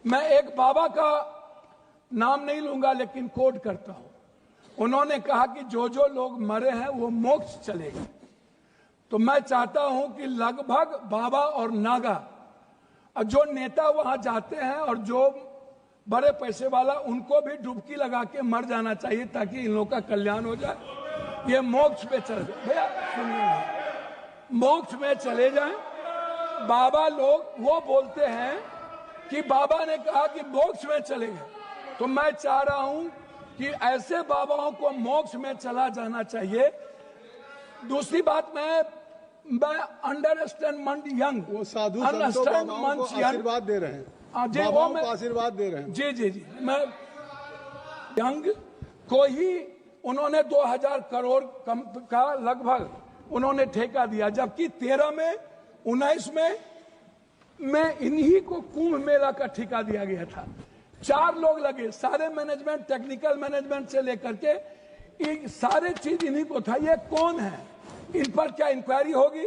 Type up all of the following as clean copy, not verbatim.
मैं एक बाबा का नाम नहीं लूंगा लेकिन कोट करता हूं। उन्होंने कहा कि जो जो लोग मरे हैं वो मोक्ष चलेगा। तो मैं चाहता हूं कि लगभग बाबा और नागा और जो नेता वहां जाते हैं और जो बड़े पैसे वाला, उनको भी डुबकी लगा के मर जाना चाहिए ताकि इन लोगों का कल्याण हो जाए। ये मोक्ष पे चल जाए। भैया सुनिए, मोक्ष में चले जाएं। बाबा लोग वो बोलते हैं कि बाबा ने कहा कि मोक्ष में चले गए, तो मैं चाह रहा हूं कि ऐसे बाबाओं को मोक्ष में चला जाना चाहिए। दूसरी बात, मैं अंडरस्टैंड मंड यंग, वो साधु संतों बाबाओं को आशीर्वाद दे रहे हैं, बाबाओं को आशीर्वाद दे रहे हैं। जी जी जी, मैं यंग को ही उन्होंने 2000 करोड़ का लगभग उन्होंने ठेका दिया, जबकि 13 में 19 में इन्हीं को कुंभ मेला का ठेका दिया गया था। 4 लोग लगे, सारे मैनेजमेंट, टेक्निकल मैनेजमेंट से लेकर के सारे चीज इन्हीं को था। ये कौन है, इन पर क्या इंक्वायरी होगी?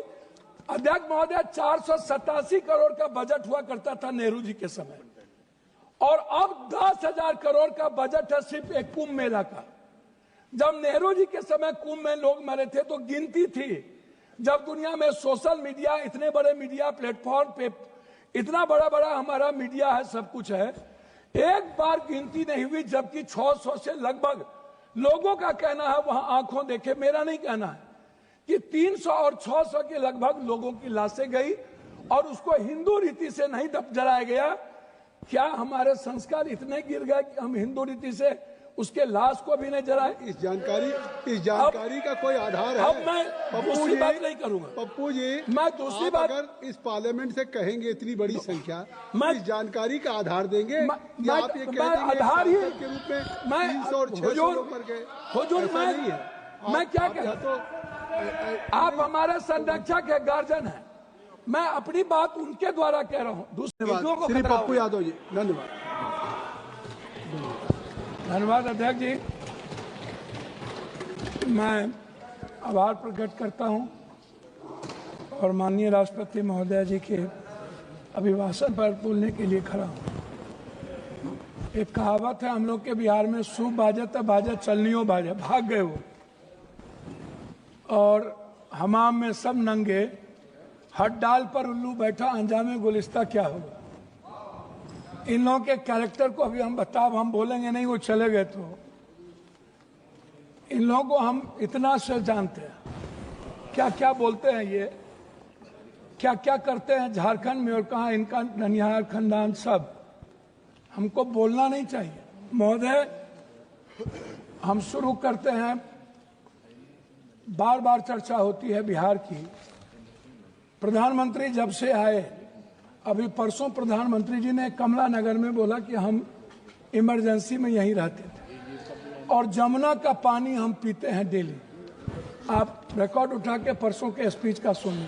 अध्यक्ष महोदय, 487 करोड़ का बजट हुआ करता था नेहरू जी के समय, और अब 10,000 करोड़ का बजट है सिर्फ एक कुंभ मेला का। जब नेहरू जी के समय कुंभ में लोग मरे थे तो गिनती थी। जब दुनिया में सोशल मीडिया, इतने बड़े मीडिया प्लेटफॉर्म पे इतना बड़ा बड़ा हमारा मीडिया है, सब कुछ है, एक बार गिनती नहीं हुई, जबकि 600 से लगभग लोगों का कहना है, वहां आंखों देखे, मेरा नहीं कहना है, कि 300 और 600 के लगभग लोगों की लाशें गई और उसको हिंदू रीति से नहीं जलाया गया। क्या हमारे संस्कार इतने गिर गए कि हम हिंदू रीति से उसके लाश को भी नहीं जलाए? इस जानकारी का कोई आधार है? अब मैं दूसरी बात नहीं करूंगा पप्पू जी, मैं दूसरी बात, अगर इस पार्लियामेंट से कहेंगे इतनी बड़ी संख्या, इस जानकारी का आधार देंगे या आप ये कह देंगे आधार ही के रूप में 300 और 600 पर गए? हुजूर, मैं क्या कहता, आप हमारे संरक्षक है, गार्जियन है, मैं अपनी बात उनके द्वारा कह रहा हूँ। दूसरी बात, श्री पप्पू यादव जी, धन्यवाद। धन्यवाद अध्यक्ष जी, मैं आभार प्रकट करता हूं और माननीय राष्ट्रपति महोदय जी के अभिभाषण पर बोलने के लिए खड़ा हूं। एक कहावत है हम लोग के बिहार में, सूप बाजे तो बाजे चलनियों बाजे, भाग गए वो, और हमाम में सब नंगे, हट डाल पर उल्लू बैठा, अंजामे गुलिस्ता क्या होगा। इन लोगों के कैरेक्टर को अभी हम बोलेंगे नहीं, वो चले गए, तो इन लोगों को हम इतना से जानते हैं, क्या क्या बोलते हैं ये, क्या क्या करते हैं झारखंड में, और कहाँ इनका ननिहाल खानदान, सब हमको बोलना नहीं चाहिए। महोदय, हम शुरू करते हैं, बार बार चर्चा होती है बिहार की। प्रधानमंत्री जब से आए, अभी परसों प्रधानमंत्री जी ने कमला नगर में बोला कि हम इमरजेंसी में यहीं रहते थे और जमुना का पानी हम पीते हैं डेली। आप रिकॉर्ड उठा के परसों के स्पीच का सुनिए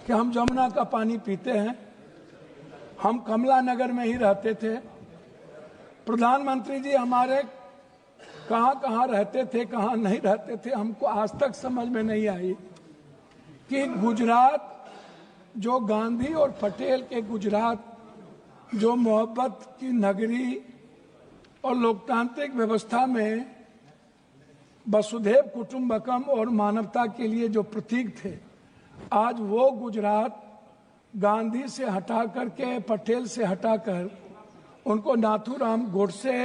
कि हम जमुना का पानी पीते हैं, हम कमला नगर में ही रहते थे। प्रधानमंत्री जी हमारे कहाँ कहाँ रहते थे, कहाँ नहीं रहते थे, हमको आज तक समझ में नहीं आई कि गुजरात, जो गांधी और पटेल के गुजरात, जो मोहब्बत की नगरी और लोकतांत्रिक व्यवस्था में वसुधैव कुटुंबकम और मानवता के लिए जो प्रतीक थे, आज वो गुजरात गांधी से हटा करके, पटेल से हटाकर उनको नाथूराम गोडसे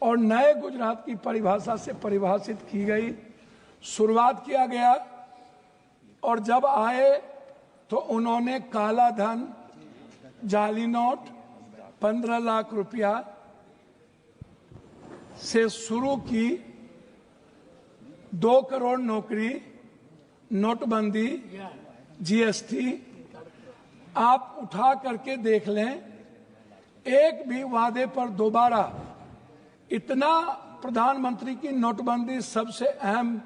और नए गुजरात की परिभाषा से परिभाषित की गई, शुरुआत किया गया। और जब आए तो उन्होंने काला धन, जाली नोट, 15 लाख रुपया से शुरू की, 2 करोड़ नौकरी, नोटबंदी, जीएसटी, आप उठा करके देख लें, एक भी वादे पर दोबारा, इतना प्रधानमंत्री की नोटबंदी सबसे अहम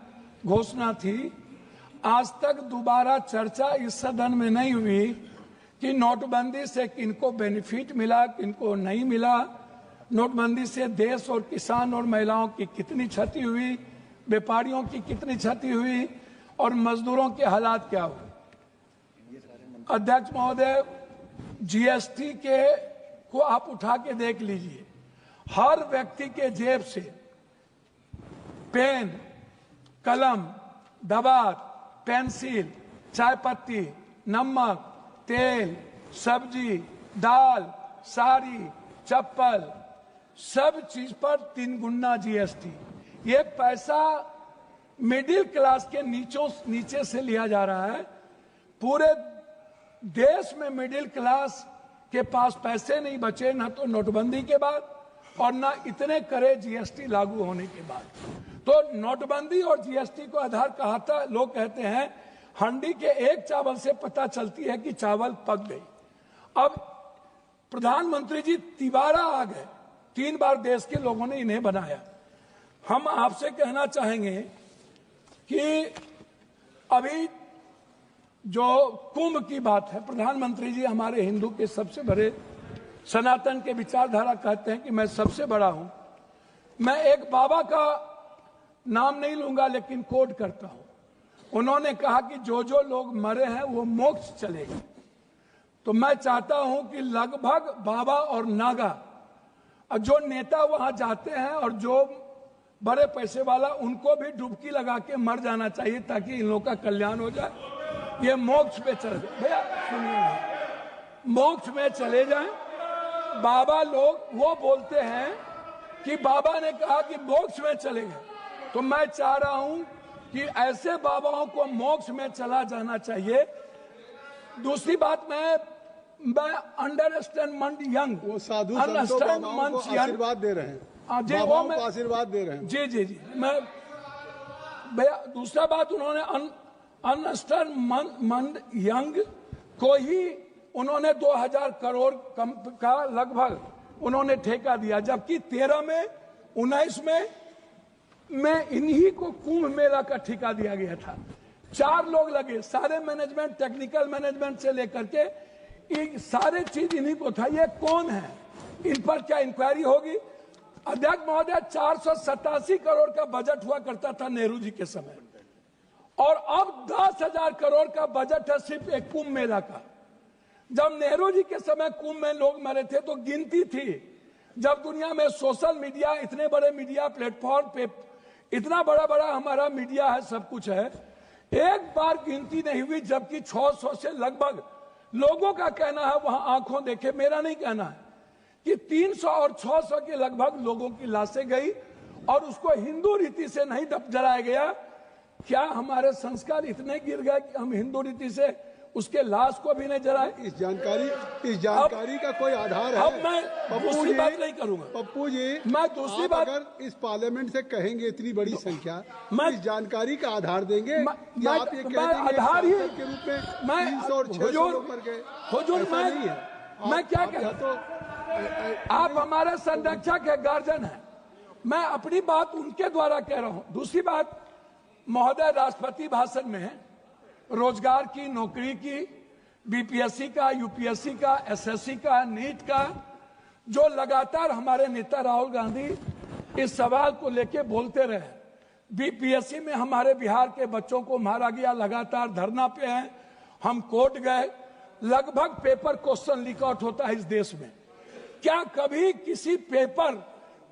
घोषणा थी, आज तक दोबारा चर्चा इस सदन में नहीं हुई कि नोटबंदी से किनको बेनिफिट मिला, किनको नहीं मिला, नोटबंदी से देश और किसान और महिलाओं की कितनी क्षति हुई, व्यापारियों की कितनी क्षति हुई और मजदूरों के हालात क्या हुए। अध्यक्ष महोदय, जीएसटी के को आप उठा के देख लीजिए, हर व्यक्ति के जेब से पेन, कलम, दवात, पेंसिल, चाय पत्ती, नमक, तेल, सब्जी, दाल, साड़ी, चप्पल, सब चीज पर 3 गुना जीएसटी। ये पैसा मिडिल क्लास के नीचे से लिया जा रहा है। पूरे देश में मिडिल क्लास के पास पैसे नहीं बचे, ना तो नोटबंदी के बाद और ना इतने करे जीएसटी लागू होने के बाद। तो नोटबंदी और जीएसटी को आधार कहता, लोग कहते हैं हंडी के एक चावल से पता चलती है कि चावल पक गई। अब प्रधानमंत्री जी तिबारा आ गए, 3 बार देश के लोगों ने इन्हें बनाया। हम आपसे कहना चाहेंगे कि अभी जो कुंभ की बात है, प्रधानमंत्री जी हमारे हिंदू के सबसे बड़े, सनातन के विचारधारा कहते हैं कि मैं सबसे बड़ा हूं। मैं एक बाबा का नाम नहीं लूंगा लेकिन कोट करता हूं। उन्होंने कहा कि जो जो लोग मरे हैं वो मोक्ष चले गए। तो मैं चाहता हूं कि लगभग बाबा और नागा और जो नेता वहां जाते हैं और जो बड़े पैसे वाला, उनको भी डुबकी लगा के मर जाना चाहिए ताकि इन लोगों का कल्याण हो जाए। ये मोक्ष पे चले जाए। भैया सुनिए, मोक्ष में चले जाएं। बाबा लोग वो बोलते हैं कि बाबा ने कहा कि मोक्ष में चले गए, तो मैं चाह रहा हूं कि ऐसे बाबाओं को मोक्ष में चला जाना चाहिए। दूसरी बात, मैं अंडरस्टैंड यंग, वो साधु संतों बाबाओं को आशीर्वाद दे रहे हैं, बाबाओं को आशीर्वाद दे रहे हैं। जी जी जी, मैं भैया दूसरा बात, उन्होंने अंडरस्टैंड यंग को ही उन्होंने 2000 करोड़ का लगभग उन्होंने ठेका दिया, जबकि 13 में 19 में इन्हीं को कुंभ मेला का ठेका दिया गया था। 4 लोग लगे, सारे मैनेजमेंट, टेक्निकल मैनेजमेंट से लेकर के सारे चीज इन्हीं को था। ये कौन है, इन पर क्या इंक्वायरी होगी? अध्यक्ष महोदय, 487 करोड़ का बजट हुआ करता था नेहरू जी के समय, और अब 10,000 करोड़ का बजट है सिर्फ एक कुंभ मेला का। जब नेहरू जी के समय कुंभ में लोग मरे थे तो गिनती थी। जब दुनिया में सोशल मीडिया, इतने बड़े मीडिया प्लेटफॉर्म पे इतना बड़ा बड़ा हमारा मीडिया है, सब कुछ है, एक बार गिनती नहीं हुई, जबकि 600 से लगभग लोगों का कहना है, वहां आंखों देखे, मेरा नहीं कहना है, कि 300 और 600 के लगभग लोगों की लाशें गई और उसको हिंदू रीति से नहीं जलाया गया। क्या हमारे संस्कार इतने गिर गए कि हम हिंदू रीति से उसके लाश को भी नहीं जलाए? इस जानकारी का कोई आधार है? अब मैं दूसरी बात नहीं करूंगा पप्पू जी, मैं दूसरी बात, अगर इस पार्लियामेंट से कहेंगे इतनी बड़ी संख्या, मैं इस जानकारी का आधार देंगे या आप ये कह देंगे आधार ही के रूप में 300 और 600 पर गए? हुजूर, मैं क्या कह, तो आप हमारे संरक्षक है, गार्जियन है, मैं अपनी बात उनके द्वारा कह रहा हूं। दूसरी बात, महोदय राष्ट्रपति भाषण में रोजगार की, नौकरी की, बीपीएससी का, यूपीएससी का, एसएससी का, नीट का, जो लगातार हमारे नेता राहुल गांधी इस सवाल को लेके बोलते रहे। बीपीएससी में हमारे बिहार के बच्चों को मारा गया, लगातार धरना पे हैं, हम कोर्ट गए, लगभग पेपर क्वेश्चन लीक आउट होता है इस देश में। क्या कभी किसी पेपर,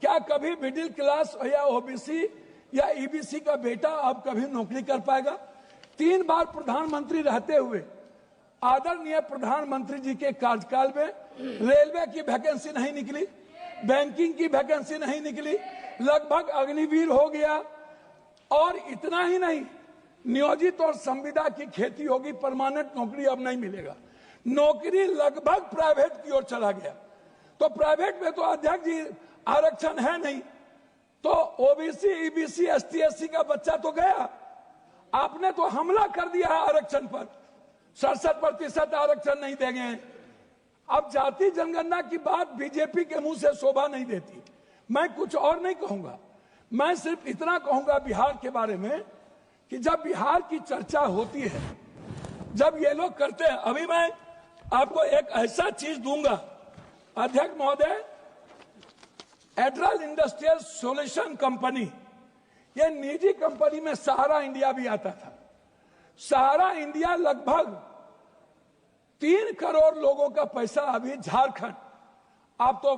क्या कभी मिडिल क्लास या ओबीसी या ईबीसी का बेटा अब कभी नौकरी कर पाएगा? 3 बार प्रधानमंत्री रहते हुए आदरणीय प्रधानमंत्री जी के कार्यकाल में रेलवे की वैकेंसी नहीं निकली, बैंकिंग की वैकेंसी नहीं निकली, लगभग अग्निवीर हो गया। और इतना ही नहीं, नियोजित और संविदा की खेती होगी, परमानेंट नौकरी अब नहीं मिलेगा, नौकरी लगभग प्राइवेट की ओर चला गया। तो प्राइवेट में तो अध्यक्ष जी आरक्षण है नहीं, तो ओबीसी, ईबीसी, एसटी, एससी का बच्चा तो गया। आपने तो हमला कर दिया है आरक्षण पर, 67% आरक्षण नहीं देंगे। अब जाति जनगणना की बात बीजेपी के मुंह से शोभा नहीं देती। मैं कुछ और नहीं कहूंगा, मैं सिर्फ इतना कहूंगा बिहार के बारे में कि जब बिहार की चर्चा होती है, जब ये लोग करते हैं, अभी मैं आपको एक ऐसा चीज दूंगा अध्यक्ष महोदय, एड्रल इंडस्ट्रियल सॉल्यूशन कंपनी, ये निजी कंपनी में सहारा इंडिया भी आता था। सहारा इंडिया लगभग 3 करोड़ लोगों का पैसा अभी झारखंड आप तो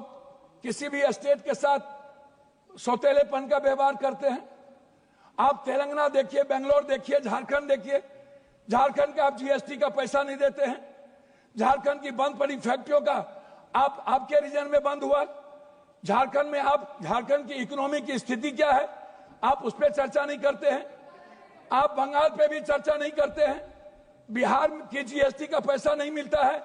किसी भी स्टेट के साथ सौतेलेपन का व्यवहार करते हैं। आप तेलंगाना देखिए, बेंगलोर देखिए, झारखंड देखिए, झारखंड का आप जीएसटी का पैसा नहीं देते हैं। झारखंड की बंद पड़ी फैक्ट्रियों का आपके रीजन में बंद हुआ। झारखंड में झारखंड की इकोनॉमी की स्थिति क्या है, आप उस पर चर्चा नहीं करते हैं। आप बंगाल पे भी चर्चा नहीं करते हैं। बिहार की जीएसटी का पैसा नहीं मिलता है।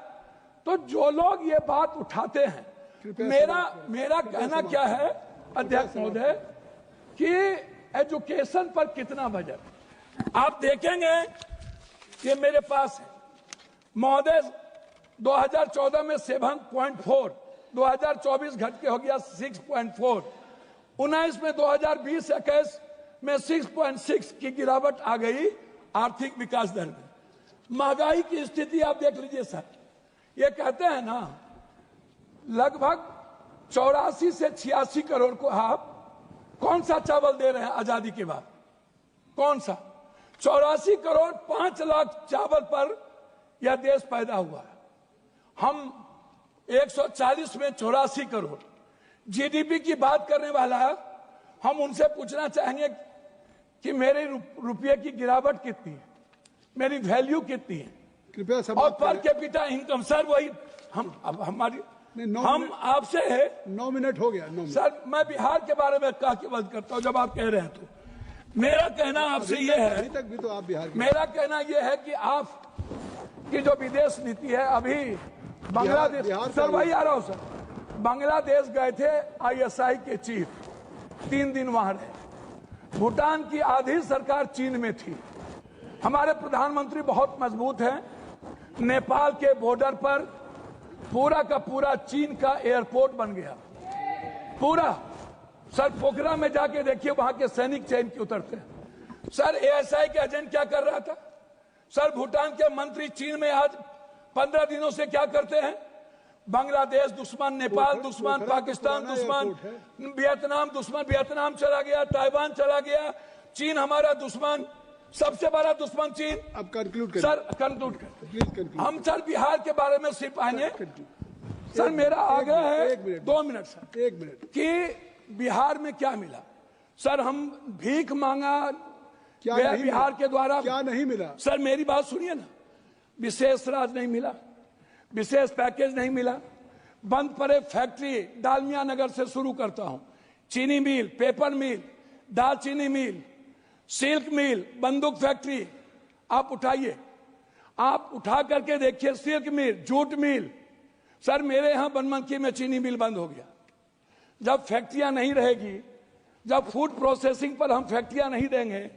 तो जो लोग ये बात उठाते हैं, मेरा कहना क्या है अध्यक्ष महोदय, कि एजुकेशन पर कितना बजट आप देखेंगे। ये मेरे पास है महोदय, 2014 में 7.4, 2024 घट के हो गया 6.4, 19 में 2020-21 में 6.6 की गिरावट आ गई आर्थिक विकास दर में। महंगाई की स्थिति आप देख लीजिए सर, ये कहते हैं ना लगभग 84 से 86 करोड़ को आप कौन सा चावल दे रहे हैं आजादी के बाद, कौन सा? 84 करोड़ 5 लाख चावल पर यह देश पैदा हुआ है। हम 140 में 84 करोड़ जीडीपी की बात करने वाला है। हम उनसे पूछना चाहेंगे कि मेरे रुपये की गिरावट कितनी है, मेरी वैल्यू कितनी है, कृपया सब और पर कैपिटा इनकम सर वही हम आपसे है। 9 मिनट हो गया। सर मैं बिहार के बारे में कह के बंद करता हूं जब आप कह रहे हैं। तो मेरा कहना आपसे ये है, अभी तक भी तो आप बिहार मेरा कहना ये है कि आप की जो विदेश नीति है, अभी बांग्लादेश, सर वही आ रहा हूं सर, बांग्लादेश गए थे आईएसआई के चीफ, 3 दिन वहां रहे। भूटान की आधी सरकार चीन में थी। हमारे प्रधानमंत्री बहुत मजबूत हैं। नेपाल के बॉर्डर पर पूरा का पूरा चीन का एयरपोर्ट बन गया, पूरा। सर पोखरा में जाके देखिए, वहां के सैनिक चैन के उतरते हैं। सर एएसआई के एजेंट क्या कर रहा था? सर भूटान के मंत्री चीन में आज 15 दिनों से क्या करते हैं? बांग्लादेश दुश्मन, नेपाल दुश्मन, पाकिस्तान दुश्मन, वियतनाम दुश्मन, वियतनाम चला गया, ताइवान चला गया, चीन हमारा दुश्मन, सबसे बड़ा दुश्मन चीन। अब कंक्लूड करें। सर कंक्लूड करें। हम सर बिहार के बारे में सिर्फ आएंगे। सर मेरा आग्रह है 2 मिनट सर, 1 मिनट, कि बिहार में क्या मिला? सर हम भीख मांगा क्या बिहार के द्वारा? क्या नहीं मिला? सर मेरी बात सुनिए ना, विशेष राज नहीं मिला, विशेष पैकेज नहीं मिला, बंद पड़े फैक्ट्री, डालमिया नगर से शुरू करता हूं, चीनी मिल, पेपर मिल, दालचीनी मिल, सिल्क मिल, बंदूक फैक्ट्री, आप उठाइए, आप उठा करके देखिए, सिल्क मिल, जूट मिल। सर मेरे यहां बनमनखी में चीनी मिल बंद हो गया। जब फैक्ट्रियां नहीं रहेगी, जब फूड प्रोसेसिंग पर हम फैक्ट्रियां नहीं देंगे,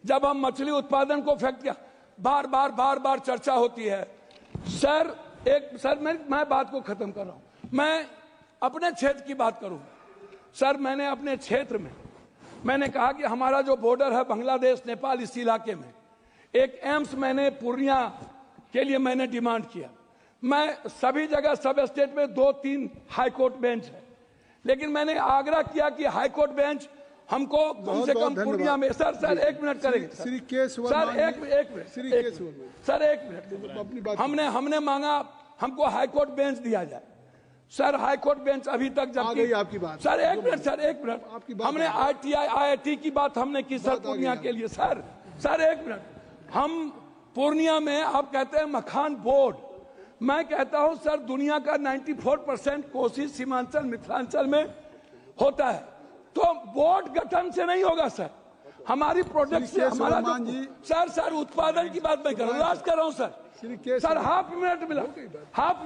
जब हम मछली उत्पादन को फैक्ट्रियां, बार बार चर्चा होती है। सर मैं बात को खत्म कर रहा हूं, मैं अपने क्षेत्र की बात करूं। सर मैंने अपने क्षेत्र में मैंने कहा कि हमारा जो बॉर्डर है बांग्लादेश नेपाल, इस इलाके में एक एम्स मैंने पूर्णिया के लिए मैंने डिमांड किया। मैं सभी जगह सब स्टेट में 2-3 हाई कोर्ट बेंच है, लेकिन मैंने आग्रह किया कि हाई कोर्ट बेंच हमको कम से कम पूर्णिया में। सर 1 मिनट करेंगे सर, एक मिनट। हमने मांगा हमको हाई कोर्ट बेंच दिया जाए। सर हाई कोर्ट बेंच अभी तक जब आपकी बात। सर एक मिनट हमने IIT की बात हमने की सर पूर्णिया के लिए। Sir 1 minute. हम पूर्णिया में आप कहते हैं मखान बोर्ड, मैं कहता हूं सर दुनिया का 94% कोशिश सीमांचल मिथिलांचल में होता है, तो बोर्ड गठन से नहीं होगा सर, हमारी प्रोडक्ट से हमारा सर उत्पादन की बात मैं कर रहा हूँ, कर रहा हूँ सर हाफ मिनट मिला, हाफ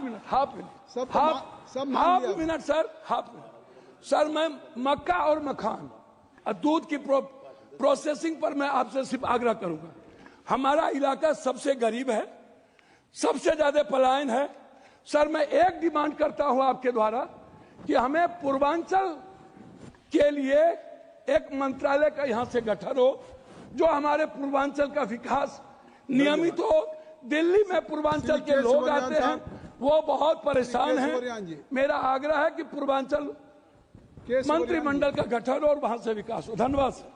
मिनट सर मैं मक्का और मखान और दूध की प्रोसेसिंग पर मैं आपसे सिर्फ आग्रह करूंगा। हमारा इलाका सबसे गरीब है, सबसे ज्यादा पलायन है। सर मैं एक डिमांड करता हूं आपके द्वारा कि हमें पूर्वांचल के लिए एक मंत्रालय का यहां से गठन हो, जो हमारे पूर्वांचल का विकास नियमित हो। दिल्ली में पूर्वांचल के लोग आते हैं, वो बहुत परेशान हैं। मेरा आग्रह है कि पूर्वांचल मंत्रिमंडल का गठन और वहां से विकास हो। धन्यवाद सर।